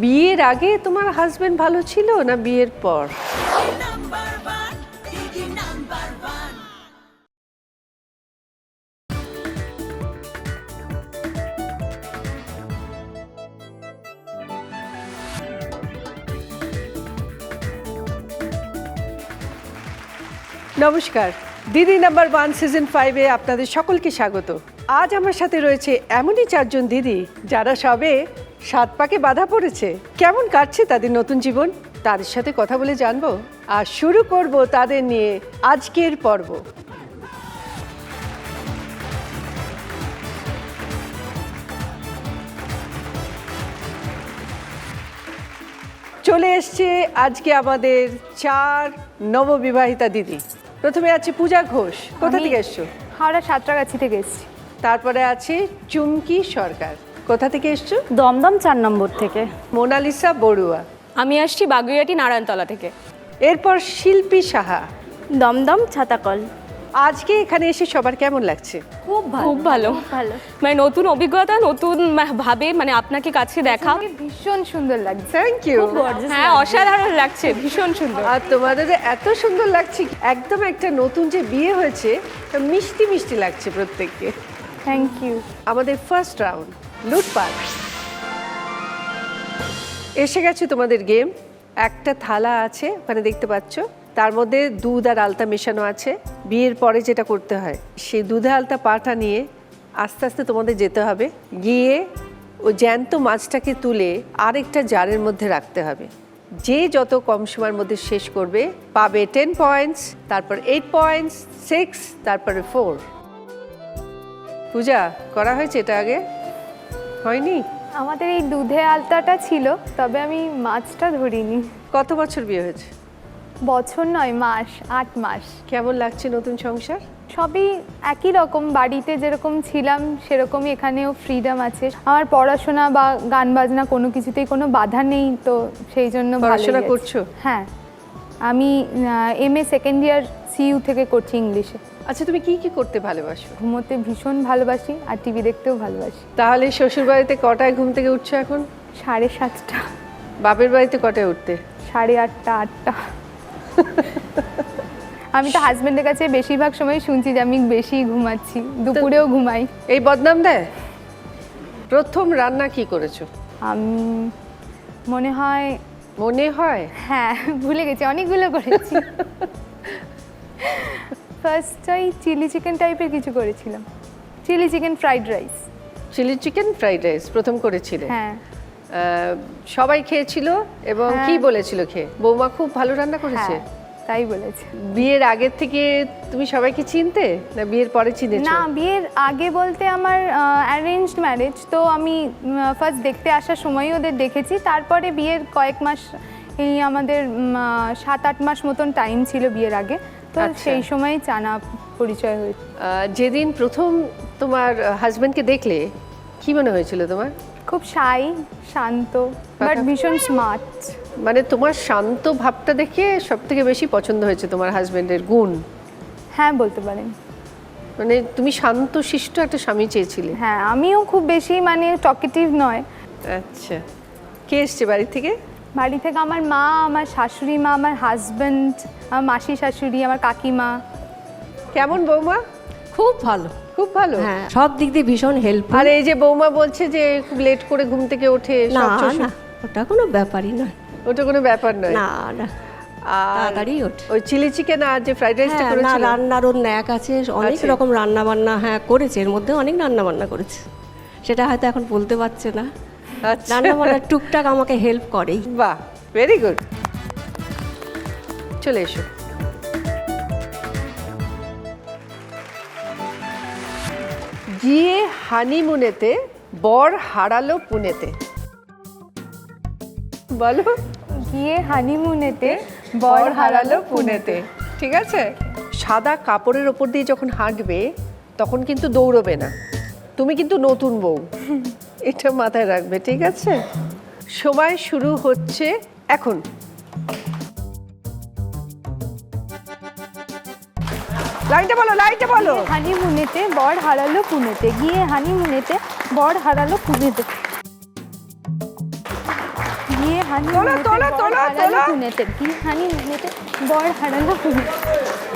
বিয়ের আগে তোমার হাজবেন্ড ভালো ছিল না বিয়ের পর? নমস্কার, দিদি নাম্বার 1 সিজন 5-এ আপনাদের সকলকে স্বাগত। আজ আমার সাথে রয়েছে এমনই 4 জন দিদি যারা সবে 7 পাকে বাধা পড়েছে। কেমন কাটছে তাদের নতুন জীবন, তাদের সাথে কথা বলে জানবো। আর শুরু করব তাদের নিয়ে আজকের পর্ব। চলে এসছে আজকে আমাদের 4 নববিবাহিতা দিদি। প্রথমে আছে পূজা ঘোষ, কোথা থেকে এসছো? হাওড়া সাঁতরাগাছি থেকে এসেছি। তারপরে আছে চুমকি সরকার, কোথা থেকে এসছো? দমদম 4 নম্বর থেকে। মোনালিসা বড়ুয়া। আমি আসছি বাগুইয়াটি নারায়ণতলা থেকে। এরপর শিল্পী সাহা। দমদম ছাতাকল। আজকে এখানে এসে সবার কেমন লাগছে? খুব ভালো ভালো। মানে নতুন অভিজ্ঞতা, নতুন ভাবে মানে আপনাকে কাছে দেখা। ভীষণ সুন্দর লাগছে। Thank you. হ্যাঁ, অসাধারণ লাগছে, ভীষণ সুন্দর। আর তোমাদের এত সুন্দর লাগছে, একদম একটা নতুন যে বিয়ে হয়েছে মিষ্টি মিষ্টি লাগছে প্রত্যেককে। Thank you. আমাদের ফার্স্ট রাউন্ড লুটপাট এসে গেছে। তোমাদের গেম, একটা থালা আছে ওখানে দেখতে পাচ্ছ, তার মধ্যে দুধ আর আলতা মেশানো আছে। বিয়ের পরে যেটা করতে হয়, সেই দুধে আলতা পাটা নিয়ে আস্তে আস্তে তোমাদের যেতে হবে, গিয়ে ও জ্যান্ত মাছটাকে তুলে আরেকটা জারের মধ্যে রাখতে হবে। যে যত কম সময়ের মধ্যে শেষ করবে পাবে 10 পয়েন্টস, তারপর 8 পয়েন্টস, 6, তারপরে 4। পূজা, করা হয়েছে এটা আগে? হয়নি? আমাদের এই দুধে আলতাটা ছিল, তবে আমি মাছটা ধরিনি। কত বছর বিয়ে হয়েছে? বছর নয়, মাস, 8 মাস। কেমন লাগছে নতুন সংসার? সবই একই রকম, বাড়িতে যেরকম ছিলাম সেরকমই এখানেও ফ্রিডম আছে। আমার পড়াশোনা বা গান বাজনা কোনো কিছুতেই কোনো বাধা নেই, তো সেই জন্য পড়াশোনা করছো? হ্যাঁ, আমি MA সেকেন্ড ইয়ার CU থেকে করছি ইংলিশে। আচ্ছা, তুমি কি কি করতে ভালোবাসো? ঘুমোতে ভীষণ ভালোবাসি আর টিভি দেখতেও ভালোবাসি। তাহলে শ্বশুর বাড়িতে কটায় ঘুম থেকে উঠছো এখন? 7:30টা। বাপের বাড়িতে কটায় উঠতে? 8:30, 8টা। আমি তো হাজবেন্ডের কাছে বেশিরভাগ সময় শুনছি যে আমি বেশি ঘুমাচ্ছি, দুপুরেও ঘুমাই। এই বদনাম দেয়। প্রথম রান্না কি করেছো? আমি মনে হয় হ্যাঁ, ভুলে গেছি, অনেকগুলো করেছি। ফার্স্ট ওই চিলি চিকেন টাইপের কিছু করেছিলাম, chilli chicken fried rice. Chilli chicken fried rice প্রথম করেছিলে? হ্যাঁ। সবাই খেয়েছিল এবং কি বলেছিল খেয়ে? বৌমা খুব ভালো রান্না করেছে। তাই বলেছে। বিয়ের আগের থেকে তুমি সবাইকে চিনতে না বিয়ের পরে চিনেছো? না, বিয়ের আগে বলতে আমার অ্যারেঞ্জড ম্যারেজ, তো আমি ফার্স্ট দেখতে আসার সময়ই ওদের দেখেছি। তারপরে বিয়ের কয়েক মাস, এই আমাদের 7-8 মাস মতন টাইম ছিল বিয়ের আগে, তো সেই সময়ই জানা পরিচয় হয়েছে। যেদিন প্রথম তোমার হাজবেন্ডকে দেখলে কি মনে হয়েছিল তোমার? খুব শাই, শান্ত, বাট ভীষণ স্মার্ট। মানে তোমার শান্ত ভাবটা দেখে সব থেকে বেশি পছন্দ হয়েছে তোমার হাজবেন্ডের গুণ? হ্যাঁ, বলতে পারেন। মানে তুমি শান্ত শিষ্ট একটা স্বামী চেয়েছিলে? হ্যাঁ, আমিও খুব বেশি মানে টকেটিভ নয়। আচ্ছা, কে এসছে বাড়ি থেকে? বাড়ি থেকে আমার মা, আমার শাশুড়ি মা, আমার হাজবেন্ড, আমার মাসি শাশুড়ি, আমার কাকিমা। কেমন বৌমা? খুব ভালো, খুব ভালো। হ্যাঁ, সব দিক দিয়ে ভীষণ হেল্পফুল। আর এই যে বৌমা বলছে যে খুব লেট করে ঘুম থেকে ওঠে, না সব শ্বশুর- না, ওটা কোনো ব্যাপারই নয়। ওটা কোনো ব্যাপার নয়। না না, আর তাড়াতাড়ি ওঠে। ওই চিলি চিকেন আর যে ফ্রাইড রাইসটা হ্যাঁ, না, করেছিল, রান্নার ওর ন্যাক আছে, অনেক আছে। রকম রান্না বান্না হ্যাঁ করেছে, এর মধ্যে অনেক রান্না বান্না করেছে, সেটা হয়তো এখন বলতে পারছে না। আচ্ছা। রান্না বান্নার টুকটাক আমাকে হেল্প করেই। বাহ, ভেরি গুড। চলে এসো। গিয়ে হানিমুনেতে বর হারালো পুনেতে। বলো। গিয়ে হানিমুনেতে বর হারালো পুনেতে। ঠিক আছে। সাদা কাপড়ের ওপর দিয়ে যখন হাঁটবে তখন কিন্তু দৌড়বে না, তুমি কিন্তু নতুন বউ, এটা মাথায় রাখবে, ঠিক আছে? সময় শুরু হচ্ছে এখন। লাইনটা বলো, লাইনটা বলো। হানিমুনেতে বর হারালো পুনেতে, গিয়ে হানিমুনেতে বর হারালো পুনেতে। তোলো, তোলো, তোলো, তোলো। পুনেতে বিয়ে হানিমুনেতে বর হারালো পুনেতে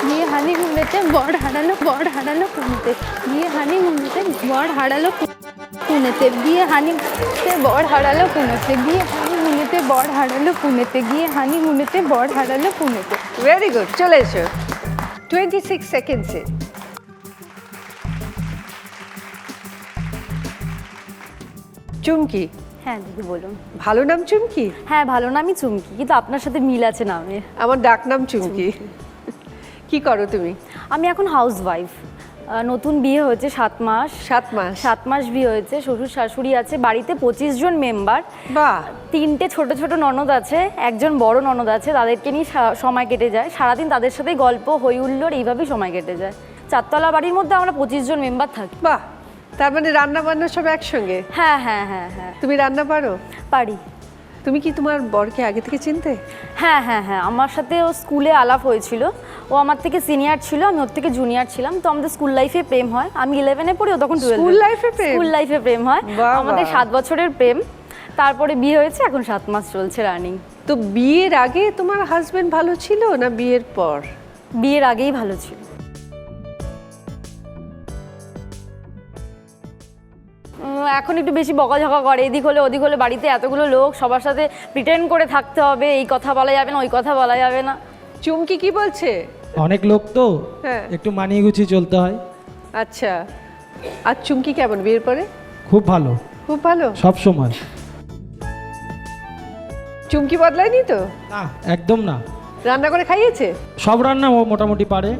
বিয়ে হানিমুনেতে বর হারালো পুনেতে বিয়ে হানিমুনেতে বর হারালো পুনেতে বিয়ে হানিমুনেতে বর হারালো পুনেতে বিয়ে হানিমুনেতে বর হারালো পুনেতে বিয়ে হানিমুনেতে বর হারালো পুনেতে। ভেরি গুড, চলে এসো 26 সেকেন্ডসে। চুমকি, হ্যাঁ দিদি বলুন। ভালো নাম চুমকি? হ্যাঁ ভালো নামই চুমকি, কিন্তু আপনার সাথে মিল আছে নামে। আমার ডাক নাম চুমকি। কি করো তুমি? আমি এখন হাউসওয়াইফ। নতুন বিয়ে হয়েছে 7 মাস। 7 মাস? 7 মাস বিয়ে হয়েছে, শ্বশুর শাশুড়ি আছে বাড়িতে, 25 জন মেম্বার। বাহ, 3টে ছোট ছোট ননদ আছে, একজন বড় ননদ আছে, তাদেরকে নিয়ে সময় কেটে যায় সারাদিন, তাদের সাথে গল্প হই হুল্লোড় এইভাবেই সময় কেটে যায়। 4তলা বাড়ির মধ্যে আমরা 25 জন মেম্বার থাকি। বাহ, তার মানে রান্না বান্না সব একসঙ্গে? হ্যাঁ হ্যাঁ হ্যাঁ হ্যাঁ তুমি রান্না পারো? পারি। তুমি কি তোমার বরকে আগে থেকে চিনতে? হ্যাঁ হ্যাঁ হ্যাঁ, আমার সাথে ও স্কুলে আলাপ হয়েছিল। ও আমার থেকে সিনিয়র ছিল, আমি ওর থেকে জুনিয়র ছিলাম। তো আমাদের স্কুল লাইফে প্রেম হয়। আমি 11-এ পড়ি, ও তখন 12-এ। স্কুল লাইফে প্রেম? স্কুল লাইফে প্রেম হয়। বাহ, আমাদের বাহ। 7 বছরের প্রেম, তারপরে বিয়ে হয়েছে, এখন 7 মাস চলছে রানিং। তো বিয়ের আগে তোমার হাজবেন্ড ভালো ছিল না বিয়ের পর? বিয়ের আগেই ভালো ছিল। এখন একটু বেশি বকাঝকা করে, এদিক হলে ওদিক হলে, বাড়িতে এতগুলো লোক, সবার সাথে প্রিটেন্ড করে থাকতে হবে, এই কথা বলা যাবে না, ওই কথা বলা যাবে না। চুমকি কি বলছে? অনেক লোক তো, হ্যাঁ। একটু মানিয়ে গুছিয়ে চলতে হয়। আচ্ছা, আর চুমকি কেমন বিয়ের পরে? খুব ভালো, খুব ভালো। সব সময়। চুমকি বদলায়নি তো? না, একদম না। রান্না করে খাইয়েছে? সব রান্না ও মোটামুটি পারে।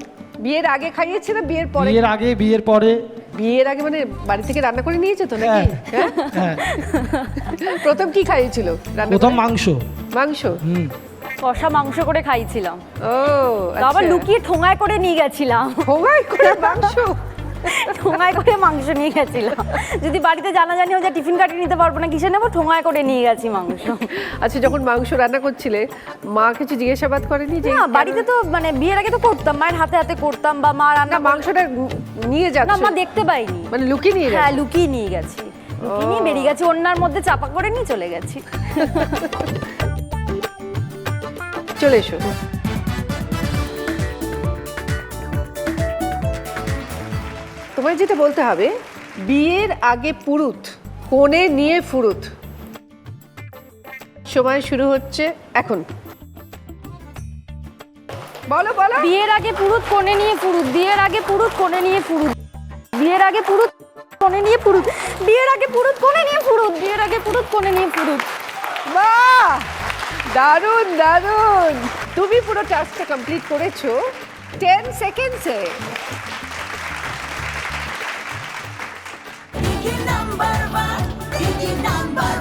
বিয়ের আগে খাইয়েছে না বিয়ের পরে? বিয়ের আগে, বিয়ের পরে। বিয়ের আগে মানে বাড়ি থেকে রান্না করে নিয়ে যেত নাকি? হ্যাঁ? হ্যাঁ, প্রথম কি খাইয়েছিল রান্না প্রথম করে? মাংস। মাংস? কষা মাংস করে খাইছিলাম, ও তো আবার আচ্ছা। লুকিয়ে ঠোঙায় করে নিয়ে গেছিলাম। ঠোঙায় করে মাংস? ঠোঙায় করে মাংস নিয়ে গেছিলাম, যদি বাড়িতে জানাজানি হয়ে যায় টিফিন কাটিয়ে নিতে পারবো না, কিসে নেবো, ঠোঙায় করে নিয়ে গেছি মাংস। আচ্ছা, যখন মাংস রান্না করছিলে মা কিছু জিজ্ঞাসাবাদ করেনি যে? না, বাড়িতে তো মানে বিয়ের আগে তো করতাম, মায়ের হাতে হাতে করতাম, বা মা রান্না না, মাংসটা নিয়ে না, যাচ্ছে? মা দেখতে পাইনি। মানে লুকিয়ে নিয়ে হ্যাঁ, গেছে? লুকিয়ে নিয়ে গেছি, লুকিয়ে নিয়ে বেরিয়ে গেছি, ওনার মধ্যে চাপা করে নিয়ে চলে গেছি। চলে এসো। তোমায় যেটা বলতে হবে, বিয়ের আগে পুরুত, কোণে নিয়ে ফুরুত। সময় শুরু হচ্ছে এখন। বলো বলো। বিয়ের আগে পুরুত কোণে নিয়ে ফুরুত, বিয়ের আগে পুরুত কোণে নিয়ে ফুরুত, বিয়ের আগে পুরুত কোণে নিয়ে ফুরুত, বিয়ের আগে পুরুত কোণে নিয়ে ফুরুত, বিয়ের আগে পুরুত কোণে নিয়ে ফুরুত। বাহ, দারুণ দারুণ। তুমি পুরো টাস্কটা কমপ্লিট করেছো 10 সেকেন্ডসে। Digi number one, Digi number